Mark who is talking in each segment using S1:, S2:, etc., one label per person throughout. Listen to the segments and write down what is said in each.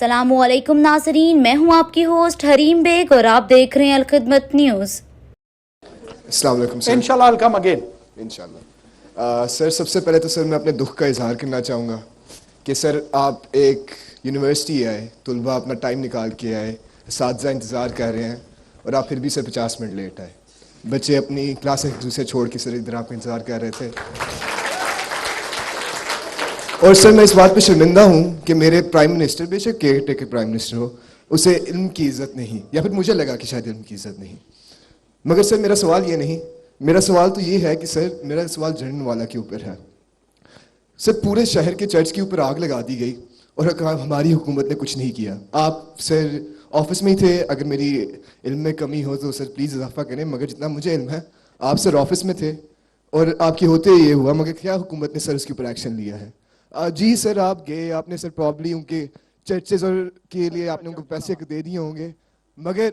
S1: अस्सलाम वालेकुम नाज़रीन, मैं हूं आपकी होस्ट हरीम बेग और आप देख रहे हैं अलखिदमत न्यूज़।
S2: अस्सलाम वालेकुम सर।
S3: इंशाल्लाह I'll come again।
S2: इंशाल्लाह। सर सबसे पहले तो सर मैं अपने दुख का इजहार करना चाहूँगा कि सर आप एक यूनिवर्सिटी आए, तलबा अपना टाइम निकाल के आए, असातिज़ा इंतज़ार कर रहे हैं और आप फिर भी सर 50 मिनट लेट आए। बच्चे अपनी क्लास एक दूसरे छोड़ के सर इधर आपका इंतज़ार कर रहे थे। और सर मैं इस बात पे शर्मिंदा हूँ कि मेरे प्राइम मिनिस्टर, बेशक केयर टेकर प्राइम मिनिस्टर हो, उसे इल्म की इज़्ज़त नहीं, या फिर मुझे लगा कि शायद इल्म की इज़्ज़त नहीं। मगर सर मेरा सवाल ये नहीं, मेरा सवाल तो ये है कि सर मेरा सवाल जनरल के ऊपर है। सर पूरे शहर के चर्च के ऊपर आग लगा दी गई और हमारी हुकूमत ने कुछ नहीं किया। आप सर ऑफिस में ही थे, अगर मेरी इल्म में कमी हो तो सर प्लीज़ इजाफा करें, मगर जितना मुझे इल्म है आप सर ऑफिस में थे और आपके होते ये हुआ, मगर क्या हुकूमत ने सर उसके ऊपर एक्शन लिया है? जी सर आप गए, आपने सर प्रॉब्ली उनके चर्चेज और के लिए आपने उनको पैसे दे दिए होंगे, मगर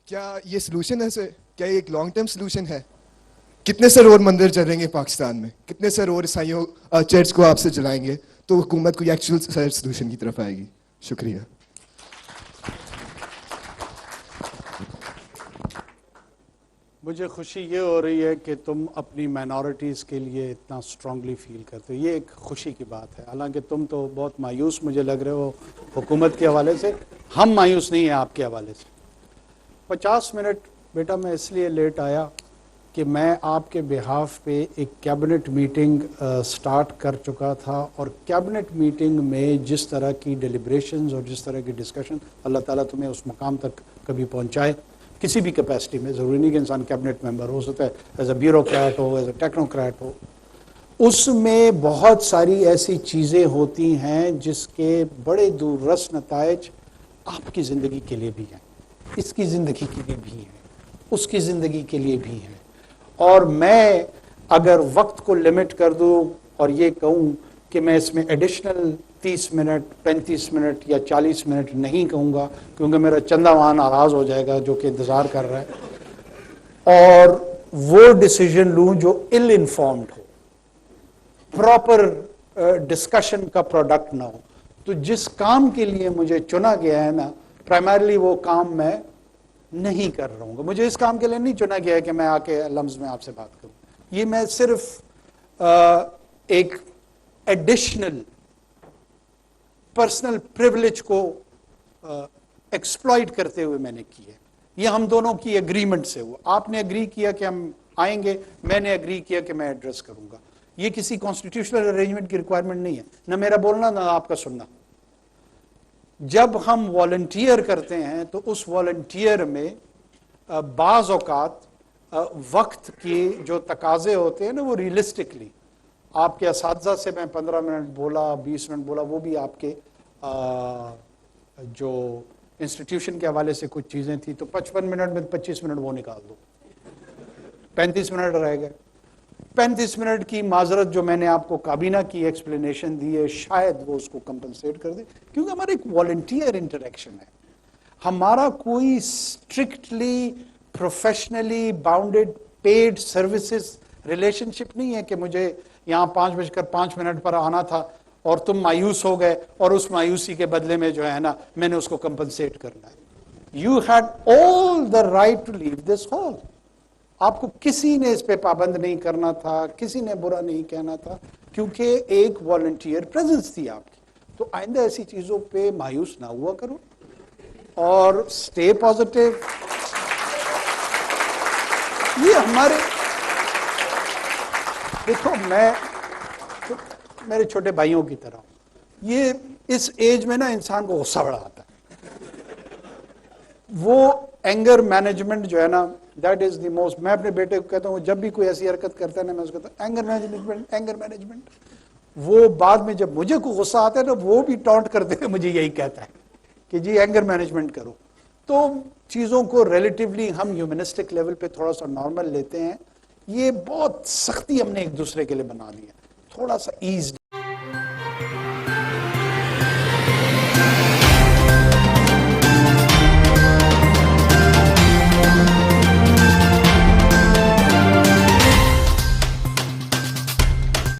S2: क्या ये सलूशन है सर? क्या ये एक लॉन्ग टर्म सलूशन है? कितने सर और मंदिर चलेंगे पाकिस्तान में? कितने सर और ईसाइयों चर्च को आपसे जलाएंगे तो हुकूमत को एक्चुअल सर सलूशन की तरफ आएगी? शुक्रिया।
S3: मुझे खुशी ये हो रही है कि तुम अपनी माइनॉरिटीज़ के लिए इतना स्ट्रांगली फील करते हो, ये एक खुशी की बात है। हालांकि तुम तो बहुत मायूस मुझे लग रहे हो हुकूमत के हवाले से, हम मायूस नहीं हैं आपके हवाले से। 50 मिनट बेटा मैं इसलिए लेट आया कि मैं आपके बिहाफ पे एक कैबिनेट मीटिंग स्टार्ट कर चुका था, और कैबिनेट मीटिंग में जिस तरह की डिलिब्रेशंस और जिस तरह की डिस्कशन, अल्लाह ताला तुम्हें उस मकाम तक कभी पहुंचाए किसी भी कैपेसिटी में। ज़रूरी नहीं कि इंसान कैबिनेट मेंबर हो सकता है, एज अ ब्यूरोक्रेट हो, एज अ टेक्नोक्रेट हो। उसमें बहुत सारी ऐसी चीज़ें होती हैं जिसके बड़े दूररस नताइज आपकी ज़िंदगी के लिए भी हैं, इसकी ज़िंदगी के लिए भी हैं, उसकी ज़िंदगी के लिए भी हैं। और मैं अगर वक्त को लिमिट कर दूं और ये कहूं कि मैं इसमें एडिशनल 30 मिनट, 35 मिनट या 40 मिनट नहीं कहूँगा, क्योंकि मेरा चंदा वहाँ नाराज़ हो जाएगा जो कि इंतज़ार कर रहा है, और वो डिसीजन लूँ जो इल इन्फॉर्म्ड हो, प्रॉपर डिस्कशन का प्रोडक्ट ना हो। तो जिस काम के लिए मुझे चुना गया है ना, प्राइमरली वो काम मैं नहीं कर रहा हूँ। मुझे इस काम के लिए नहीं चुना गया है कि मैं आके लम्स में आपसे बात करूँ। ये मैं सिर्फ एक एडिशनल पर्सनल प्रिविलेज को एक्सप्लॉइट करते हुए मैंने की है। ये हम दोनों की एग्रीमेंट से हुआ। आपने एग्री किया कि हम आएंगे, मैंने एग्री किया कि मैं एड्रेस करूंगा। ये किसी कॉन्स्टिट्यूशनल अरेंजमेंट की रिक्वायरमेंट नहीं है, ना मेरा बोलना ना आपका सुनना। जब हम वॉलंटियर करते हैं तो उस वॉलंटियर में बाज़ औक़ात वक्त के जो तकाजे होते हैं ना, वो रियलिस्टिकली आपके असातिज़ा से मैं 15 मिनट बोला, 20 मिनट बोला, वो भी आपके जो इंस्टीट्यूशन के हवाले से कुछ चीज़ें थी, तो 55 मिनट में 25 मिनट वो निकाल दो, 35 मिनट रह गए। 35 मिनट की माजरत जो मैंने आपको काबीना की एक्सप्लेनेशन दी है, शायद वो उसको कंपनसेट कर दे, क्योंकि हमारा एक वॉलंटियर इंटरेक्शन है। हमारा कोई strictly professionally bounded paid services relationship नहीं है कि मुझे यहाँ 5:05 पर आना था और तुम मायूस हो गए और उस मायूसी के बदले में जो है ना मैंने उसको कंपनसेट करना है। You had all the right to leave this hall. आपको किसी ने इस पे पाबंद नहीं करना था, किसी ने बुरा नहीं कहना था, क्योंकि एक वॉलंटियर प्रेजेंस थी आपकी। तो आइंदा ऐसी चीजों पे मायूस ना हुआ करो और स्टे पॉजिटिव। ये हमारे, देखो मैं तो मेरे छोटे भाइयों की तरह, ये इस एज में ना इंसान को गुस्सा बड़ा आता है। वो एंगर मैनेजमेंट जो है ना, दैट इज द मोस्ट। मैं अपने बेटे को कहता हूँ जब भी कोई ऐसी हरकत करता है ना, मैं उसको कहता हूँ एंगर मैनेजमेंट, एंगर मैनेजमेंट। वो बाद में जब मुझे को गुस्सा आता है ना, वो भी टॉन्ट करते हुए मुझे यही कहता है कि जी एंगर मैनेजमेंट करो। तो चीज़ों को रिलेटिवली हम ह्यूमनिस्टिक लेवल पे थोड़ा सा नॉर्मल लेते हैं। ये बहुत सख्ती हमने एक दूसरे के लिए बना दी है, थोड़ा सा ईज